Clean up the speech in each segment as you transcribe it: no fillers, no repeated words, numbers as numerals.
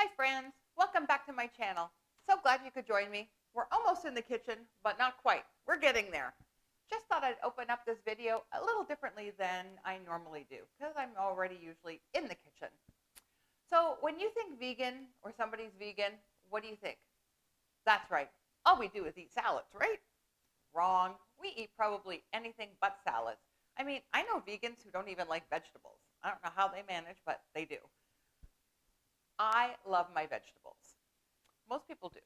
Hi friends, welcome back to my channel. So glad you could join me. We're almost in the kitchen, but not quite. We're getting there. Just thought I'd open up this video a little differently than I normally do, because I'm already usually in the kitchen. So when you think vegan or somebody's vegan, what do you think? That's right. All we do is eat salads, right? Wrong. We eat probably anything but salads. I mean, I know vegans who don't even like vegetables. I don't know how they manage, but they do. I love my vegetables. Most people do.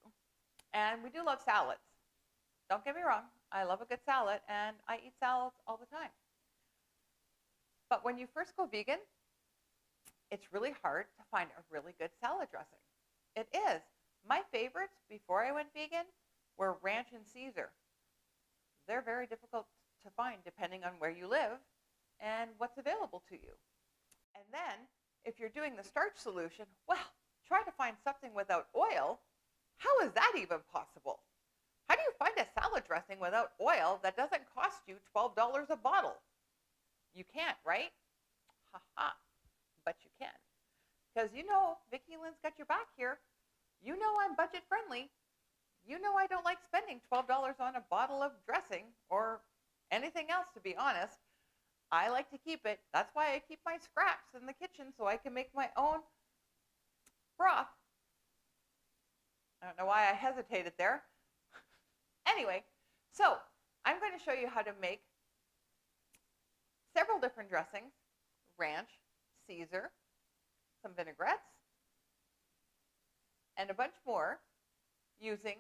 And we do love salads. Don't get me wrong. I love a good salad, and I eat salads all the time. But when you first go vegan, it's really hard to find a really good salad dressing. It is. My favorites before I went vegan were ranch and Caesar. They're very difficult to find depending on where you live and what's available to you. And then, if you're doing the starch solution, well, try to find something without oil. How is that even possible? How do you find a salad dressing without oil that doesn't cost you $12 a bottle? You can't, right? Ha-ha. But you can. Because you know Vicki-Lynne's got your back here. You know I'm budget friendly. You know I don't like spending $12 on a bottle of dressing or anything else, to be honest. I like to keep it. That's why I keep my scraps in the kitchen so I can make my own broth. I don't know why I hesitated there. Anyway, so I'm going to show you how to make several different dressings: ranch, Caesar, some vinaigrettes, and a bunch more using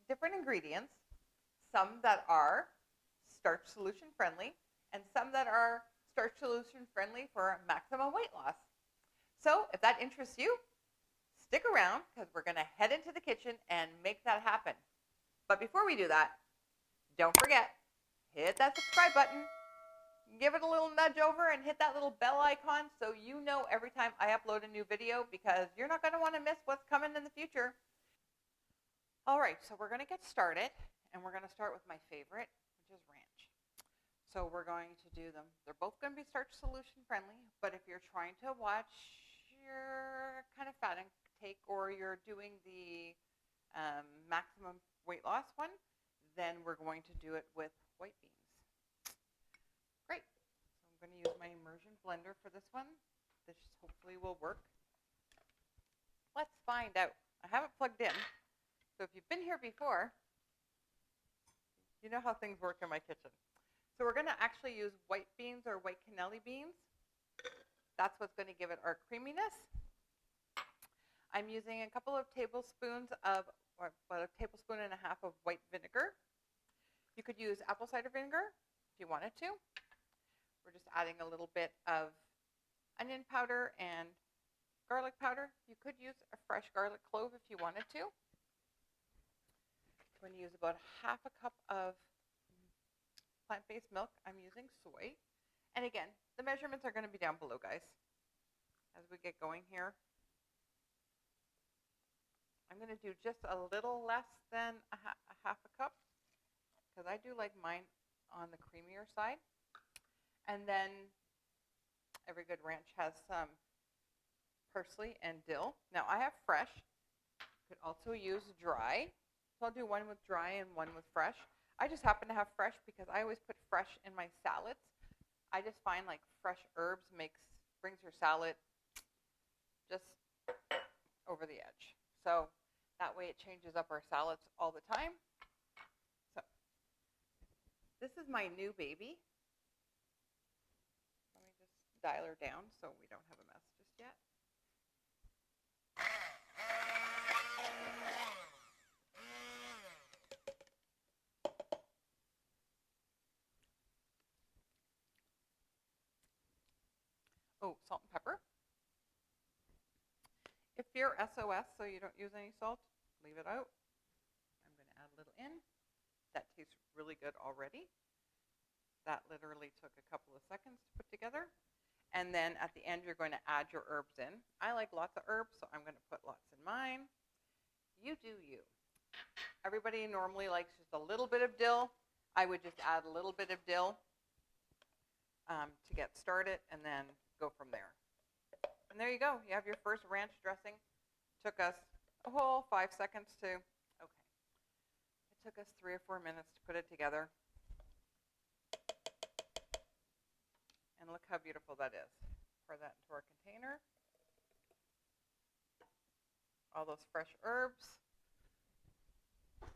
different ingredients, some that are starch solution friendly and some that are starch solution friendly for maximum weight loss. So if that interests you, stick around because we're going to head into the kitchen and make that happen. But before we do that, don't forget, hit that subscribe button, give it a little nudge over, and hit that little bell icon so you know every time I upload a new video, because you're not going to want to miss what's coming in the future. All right, so we're going to get started, and we're going to start with my favorite, which is ranch. So we're going to do them. They're both going to be starch solution friendly, but if you're trying to watch your kind of fat intake, or you're doing the maximum weight loss one, then we're going to do it with white beans. Great. So I'm going to use my immersion blender for this one. This hopefully will work. Let's find out. I have it plugged in. So if you've been here before, you know how things work in my kitchen. So we're going to actually use white beans or white cannelli beans. That's what's going to give it our creaminess. I'm using a couple of tablespoons of, or about a tablespoon and a half of white vinegar. You could use apple cider vinegar if you wanted to. We're just adding a little bit of onion powder and garlic powder. You could use a fresh garlic clove if you wanted to. I'm going to use about half a cup of plant-based milk. I'm using soy. And again, the measurements are going to be down below, guys. As we get going here, I'm going to do just a little less than a half a cup, because I do like mine on the creamier side. And then every good ranch has some parsley and dill. Now I have fresh. You could also use dry. So I'll do one with dry and one with fresh. I just happen to have fresh because I always put fresh in my salads. I just find like fresh herbs brings your salad just over the edge. So that way it changes up our salads all the time. So this is my new baby. Let me just dial her down so we don't have a mess just yet. Oh, salt and pepper. If you're SOS, so you don't use any salt, leave it out. I'm going to add a little in. That tastes really good already. That literally took a couple of seconds to put together. And then at the end, you're going to add your herbs in. I like lots of herbs, so I'm going to put lots in mine. You do you. Everybody normally likes just a little bit of dill. I would just add a little bit of dill to get started, and then go from there. And there you go. You have your first ranch dressing to took us a whole 5 seconds to, okay. It took us 3 or 4 minutes to put it together. And look how beautiful that is. Pour that into our container. All those fresh herbs. I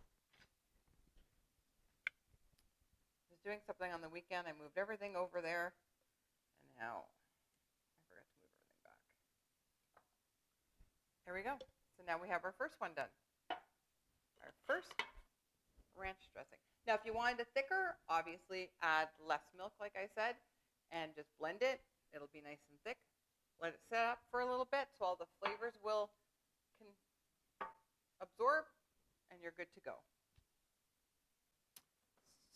was doing something on the weekend. I moved everything over there. And now I forgot to move everything back. There we go. So now we have our first one done. Our first ranch dressing. Now, if you wanted it thicker, obviously add less milk, like I said, and just blend it. It'll be nice and thick. Let it set up for a little bit so all the flavors can absorb, and you're good to go.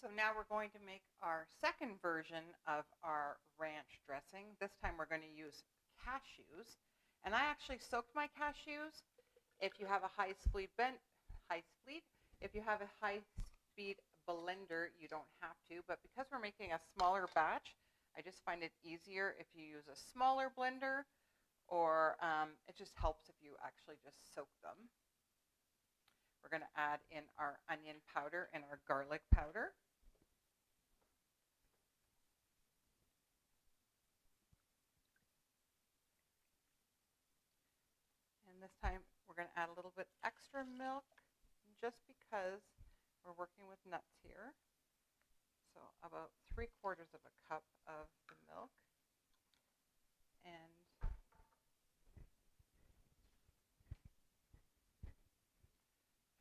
So now we're going to make our second version of our ranch dressing. This time we're going to use cashews. And I actually soaked my cashews. If you have a high-speed blender, you don't have to. But because we're making a smaller batch, I just find it easier if you use a smaller blender, or it just helps if you actually just soak them. We're going to add in our onion powder and our garlic powder. And this time we're going to add a little bit extra milk just because we're working with nuts here. So about 3/4 of a cup of the milk, and a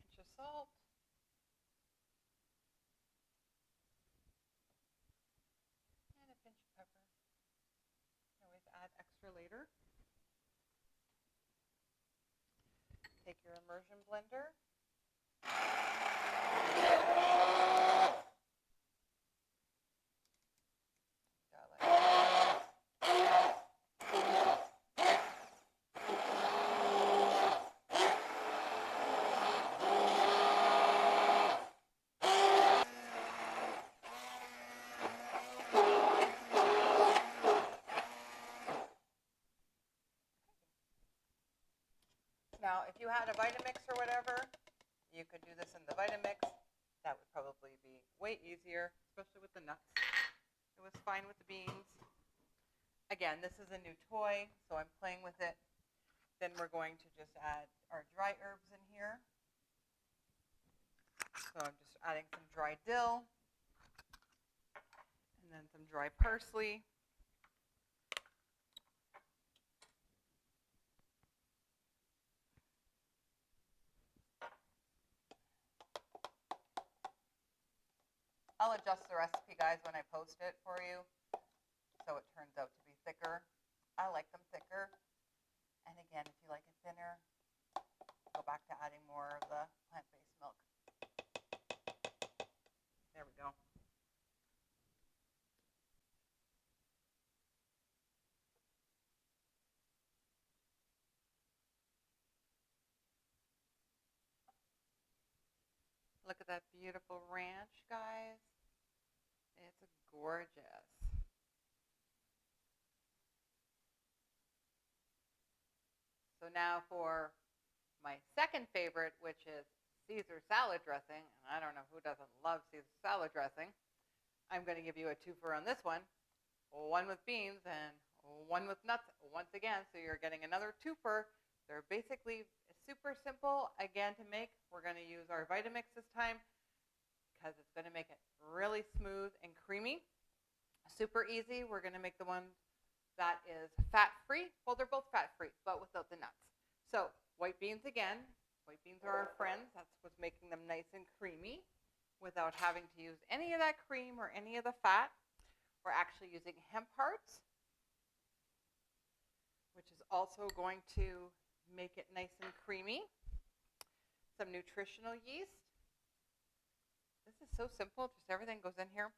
pinch of salt, and a pinch of pepper. You can always add extra later. Take your immersion blender. Now, if you had a Vitamix or whatever, you could do this in the Vitamix. That would probably be way easier, especially with the nuts. It was fine with the beans. Again, this is a new toy, so I'm playing with it. Then we're going to just add our dry herbs in here. So I'm just adding some dry dill, and then some dry parsley. I'll adjust the recipe, guys, when I post it for you, so it turns out to be thicker. I like them thicker. And again, if you like it thinner, go back to adding more of the plant-based milk. There we go. Look at that beautiful ranch, guys. It's gorgeous. So now for my second favorite, which is Caesar salad dressing. And I don't know who doesn't love Caesar salad dressing. I'm going to give you a twofer on this one. One with beans and one with nuts once again. So you're getting another twofer. They're basically super simple, again, to make. We're going to use our Vitamix this time because it's going to make it really smooth and creamy. Super easy. We're going to make the one that is fat-free. Well, they're both fat-free, but without the nuts. So white beans again. White beans are our friends. That's what's making them nice and creamy without having to use any of that cream or any of the fat. We're actually using hemp hearts, which is also going to make it nice and creamy. Some nutritional yeast. This is so simple, just everything goes in here.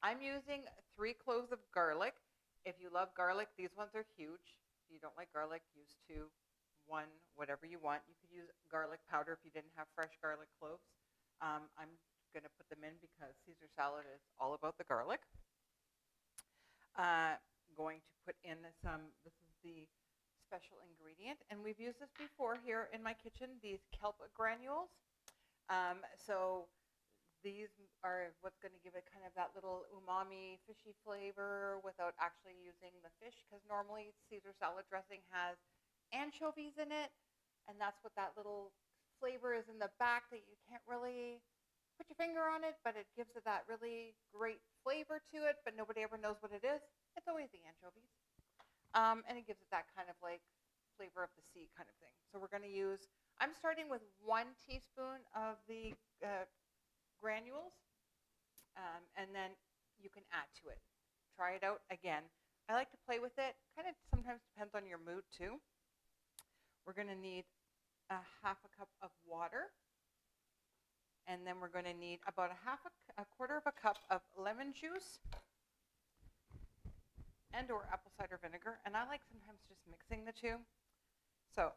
I'm using 3 cloves of garlic. If you love garlic, these ones are huge. If you don't like garlic, use 2, 1, whatever you want. You could use garlic powder if you didn't have fresh garlic cloves. I'm going to put them in because Caesar salad is all about the garlic. Going to put in some, this is the special ingredient, and we've used this before here in my kitchen, these kelp granules. So these are what's going to give it kind of that little umami, fishy flavor without actually using the fish, because normally Caesar salad dressing has anchovies in it, and that's what that little flavor is in the back that you can't really put your finger on it, but it gives it that really great flavor to it, but nobody ever knows what it is. It's always the anchovies. And it gives it that kind of like flavor of the sea kind of thing. So we're going to use, I'm starting with 1 teaspoon of the granules, and then you can add to it. Try it out again. I like to play with it. Kind of sometimes depends on your mood too. We're going to need a half a cup of water, and then we're going to need about a quarter of a cup of lemon juice and or apple cider vinegar. And I like sometimes just mixing the two. So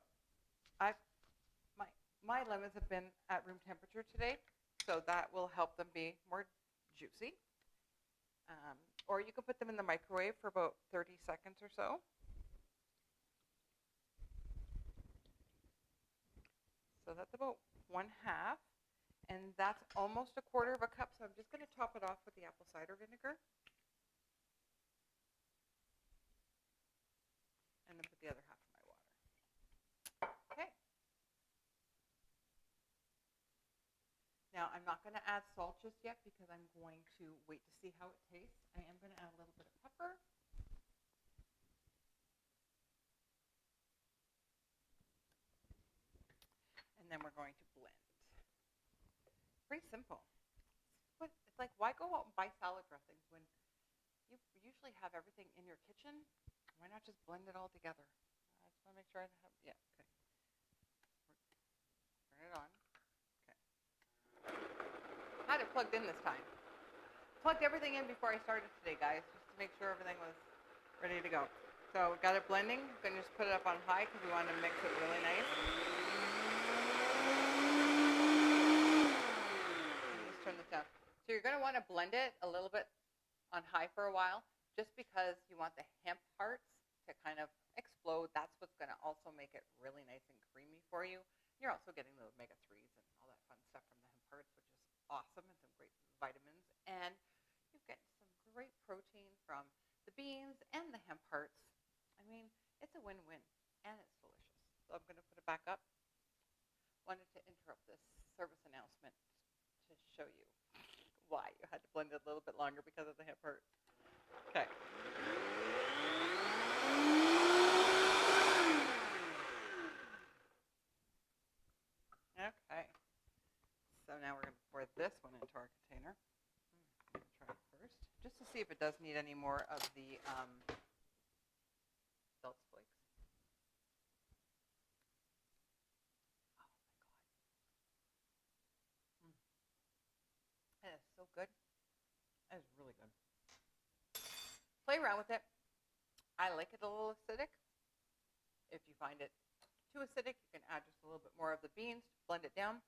my lemons have been at room temperature today, so that will help them be more juicy. Or you can put them in the microwave for about 30 seconds or so. So that's about 1/2, and that's almost a quarter of a cup. So I'm just going to top it off with the apple cider vinegar, and then put the other half of my water. Okay. Now I'm not going to add salt just yet because I'm going to wait to see how it tastes. I am going to add a little bit of pepper. And then we're going to blend. Pretty simple. It's like, why go out and buy salad dressings when you usually have everything in your kitchen? Why not just blend it all together? I just want to make sure I have, yeah, okay. Turn it on. Okay. Had it plugged in this time. Plugged everything in before I started today, guys, just to make sure everything was ready to go. So got it blending. I'm going to just put it up on high because we want to mix it really nice. Turn this down. So you're going to want to blend it a little bit on high for a while, just because you want the hemp parts to kind of explode. That's what's going to also make it really nice and creamy for you. You're also getting the omega-3s and all that fun stuff from the hemp parts, which is awesome, and some great vitamins. And you get some great protein from the beans and the hemp parts. I mean, it's a win-win, and it's delicious. So I'm going to put it back up. Wanted to interrupt this service announcement to show you why you had to blend it a little bit longer because of the hemp part. Okay. Okay. So now we're going to pour this one into our container. I'm going to try it first, just to see if it does need any more of the salt flakes. It is so good. It is really good. Play around with it. I like it a little acidic. If you find it too acidic, you can add just a little bit more of the beans, blend it down,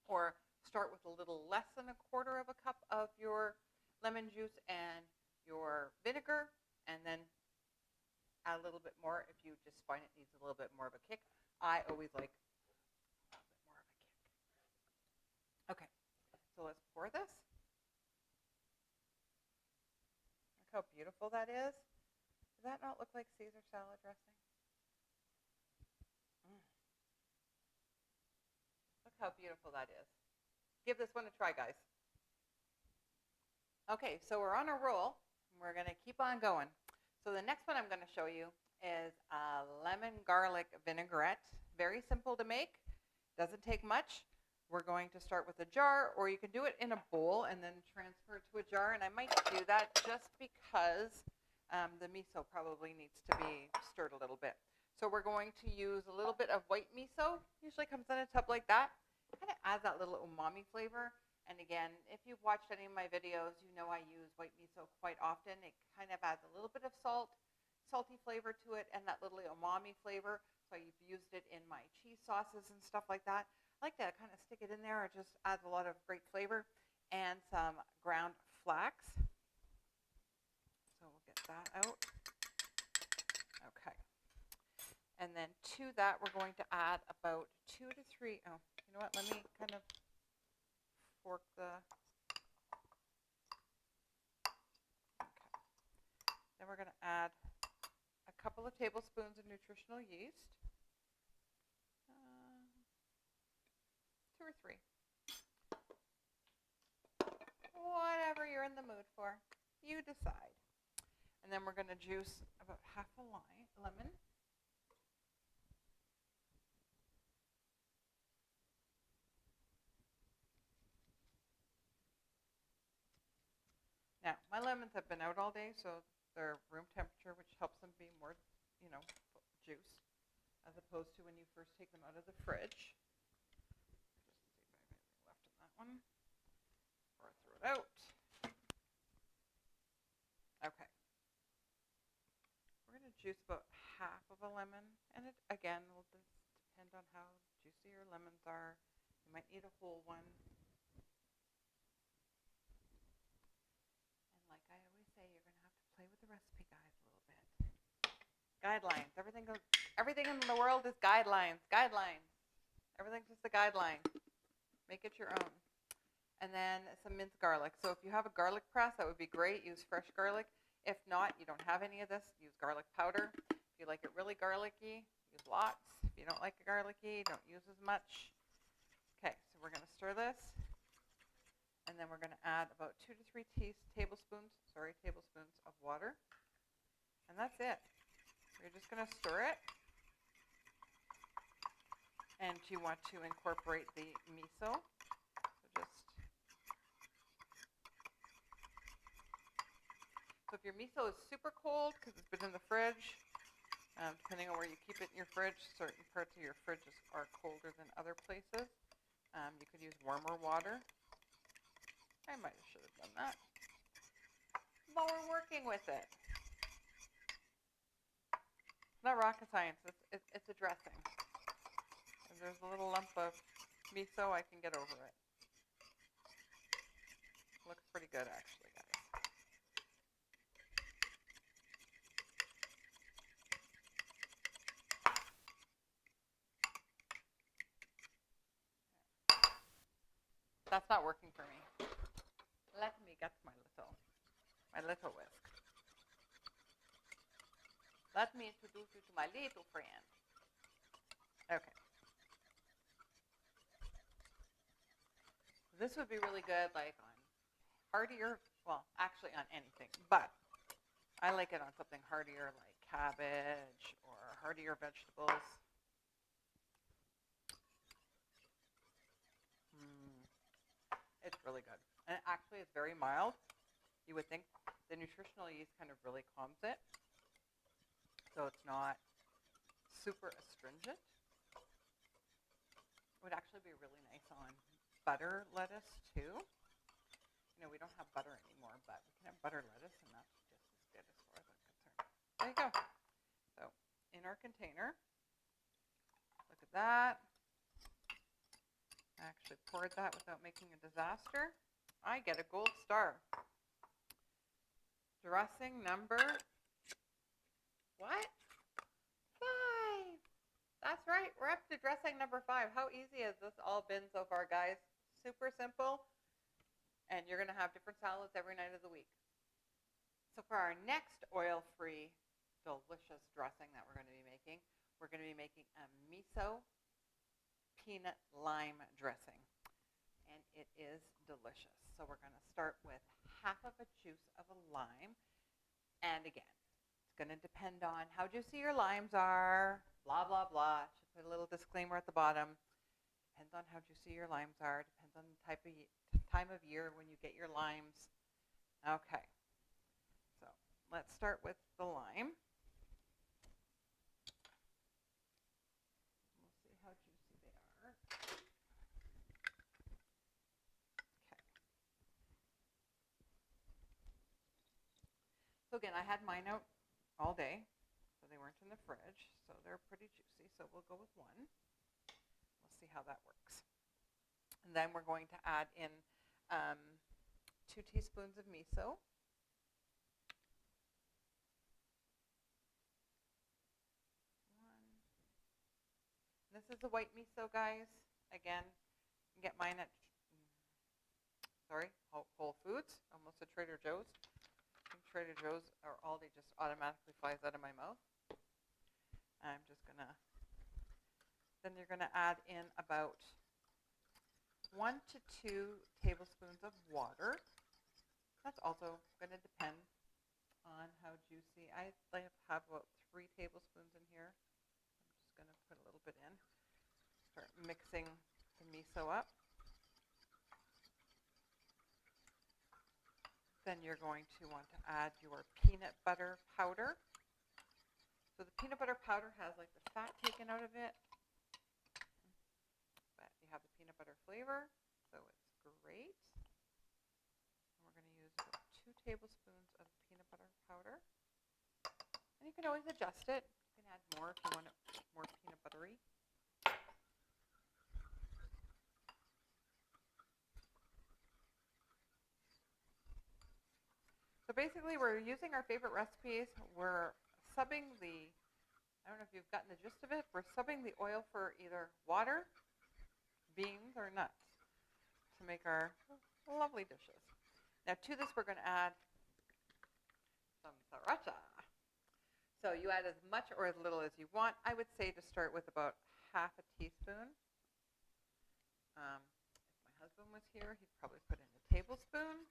or start with a little less than a quarter of a cup of your lemon juice and your vinegar, and then add a little bit more if you just find it needs a little bit more of a kick. I always like a little bit more of a kick. Okay. So let's pour this. Look how beautiful that is. Does that not look like Caesar salad dressing? Look how beautiful that is. Give this one a try, guys. Okay, so we're on a roll. And we're going to keep on going. So the next one I'm going to show you is a lemon garlic vinaigrette. Very simple to make. Doesn't take much. We're going to start with a jar, or you can do it in a bowl and then transfer it to a jar. And I might do that just because the miso probably needs to be stirred a little bit. So we're going to use a little bit of white miso. Usually comes in a tub like that. Kind of adds that little umami flavor. And again, if you've watched any of my videos, you know I use white miso quite often. It kind of adds a little bit of salty flavor to it, and that little umami flavor. So I've used it in my cheese sauces and stuff like that. I like to kind of stick it in there. It just adds a lot of great flavor. And some ground flax. So we'll get that out. Okay. And then to that, we're going to add about 2 to 3. Oh, you know what? Let me kind of fork the. Okay. Then we're going to add a couple of tablespoons of nutritional yeast. 2 or 3. Whatever you're in the mood for. You decide. And then we're going to juice about half a lemon. Now, my lemons have been out all day, so they're room temperature, which helps them be more, juice, as opposed to when you first take them out of the fridge. Just see if I have anything left in that one, or throw it out. Okay. We're going to juice about half of a lemon, and it, again, will depend on how juicy your lemons are. You might need a whole one. And like I always say, you're going to have to play with the recipe guides a little bit. Guidelines. Everything in the world is guidelines. Guidelines. Everything's just a guideline. Make it your own. And then some minced garlic. So if you have a garlic press, that would be great. Use fresh garlic. If not, you don't have any of this, use garlic powder. If you like it really garlicky, use lots. If you don't like it garlicky, don't use as much. Okay, so we're going to stir this. And then we're going to add about 2 to 3 tablespoons of water. And that's it. You're just going to stir it. And you want to incorporate the miso. So if your miso is super cold because it's been in the fridge, depending on where you keep it in your fridge, certain parts of your fridges are colder than other places. You could use warmer water. I should have done that. But we're working with it. It's not rocket science. It's a dressing. If there's a little lump of miso, I can get over it. Looks pretty good, actually, guys. That's not working for me. Let me get my little whisk. Let me introduce you to my little friend. Okay. This would be really good, like on heartier, well, actually on anything, but I like it on something heartier, like cabbage or heartier vegetables. It's really good. And actually, it's very mild. You would think the nutritional yeast kind of really calms it. So it's not super astringent. It would actually be really nice on butter lettuce, too. We don't have butter anymore, but we can have butter lettuce, and that's just as good as far as I'm concerned. There you go. So in our container, look at that. I actually poured that without making a disaster. I get a gold star. Dressing number, what? 5. That's right. We're up to dressing number 5. How easy has this all been so far, guys? Super simple. And you're going to have different salads every night of the week. So for our next oil-free, delicious dressing that we're going to be making, we're going to be making a Miso Peanut Lime dressing. And it is delicious. So we're going to start with half of a juice of a lime. And again, it's going to depend on how juicy your limes are, blah, blah, blah. Should put a little disclaimer at the bottom. Depends on how juicy your limes are. Depends on the time of year when you get your limes. Okay. So let's start with the lime. We'll see how juicy they are. Okay. So again, I had mine out all day, so they weren't in the fridge, so they're pretty juicy. So we'll go with 1. We'll see how that works. And then we're going to add in 2 teaspoons of miso. 1, this is the white miso, guys. Again, you can get mine at, Whole Foods, almost at Trader Joe's. I think Trader Joe's or Aldi just automatically flies out of my mouth. I'm just going to, then you're going to add in about 1 to 2 tablespoons of water. That's also going to depend on how juicy. I have about 3 tablespoons in here. I'm just going to put a little bit in. Start mixing the miso up. Then you're going to want to add your peanut butter powder. So the peanut butter powder has like the fat taken out of it, but you have the peanut butter flavor, so it's great. And we're going to use about 2 tablespoons of peanut butter powder. And you can always adjust it. You can add more if you want it more peanut buttery. So basically, we're using our favorite recipes. We're subbing the, I don't know if you've gotten the gist of it, we're subbing the oil for either water, beans, or nuts to make our lovely dishes. Now to this, we're going to add some sriracha. So you add as much or as little as you want. I would say to start with about half a teaspoon. If my husband was here, he'd probably put in a tablespoon,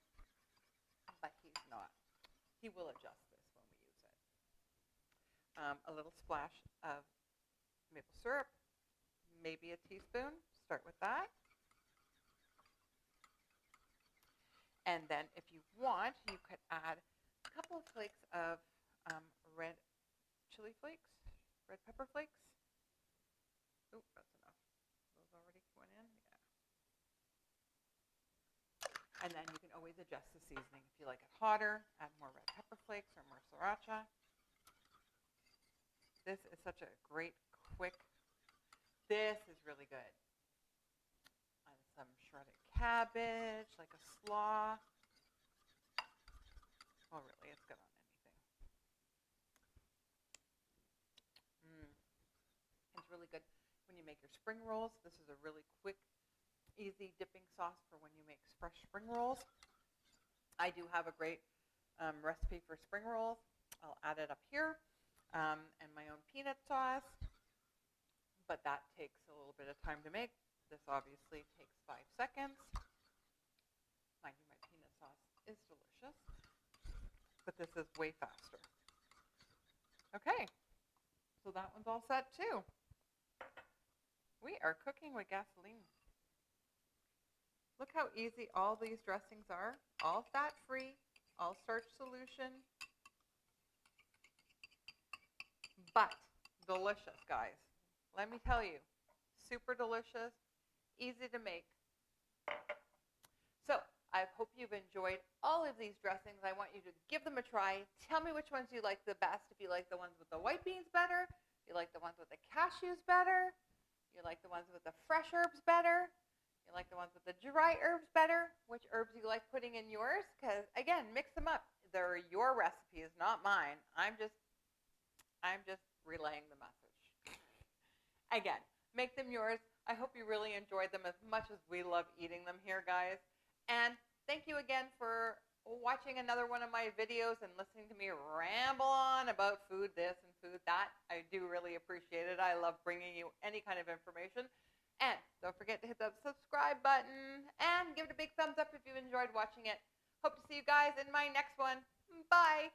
but he's not. He will adjust this when we use it. A little splash of maple syrup, maybe a teaspoon. Start with that. And then if you want, you could add a couple of flakes of red chili flakes, red pepper flakes. Oh, that's enough. Those already went in? Yeah. And then you can always adjust the seasoning. If you like it hotter, add more red pepper flakes or more sriracha. This is such a great, quick, this is really good. And some shredded cabbage, like a slaw. Oh, really, it's good on anything. It's really good when you make your spring rolls. This is a really quick, easy dipping sauce for when you make fresh spring rolls. I do have a great recipe for spring rolls. I'll add it up here, and my own peanut sauce, but that takes a little bit of time to make. This obviously takes 5 seconds. Mind you, my peanut sauce is delicious, but this is way faster. Okay, so that one's all set too. We are cooking with gasoline. Look how easy all these dressings are. All fat-free, all starch solution, but delicious, guys. Let me tell you, super delicious, easy to make. So I hope you've enjoyed all of these dressings. I want you to give them a try. Tell me which ones you like the best. If you like the ones with the white beans better, you like the ones with the cashews better, you like the ones with the fresh herbs better, you like the ones with the dry herbs better, which herbs you like putting in yours, because again, mix them up. They're your recipes, not mine. I'm just relaying the message. Again, make them yours. I hope you really enjoyed them as much as we love eating them here, guys. And thank you again for watching another one of my videos and listening to me ramble on about food this and food that. I do really appreciate it. I love bringing you any kind of information. And don't forget to hit that subscribe button and give it a big thumbs up if you've enjoyed watching it. Hope to see you guys in my next one. Bye.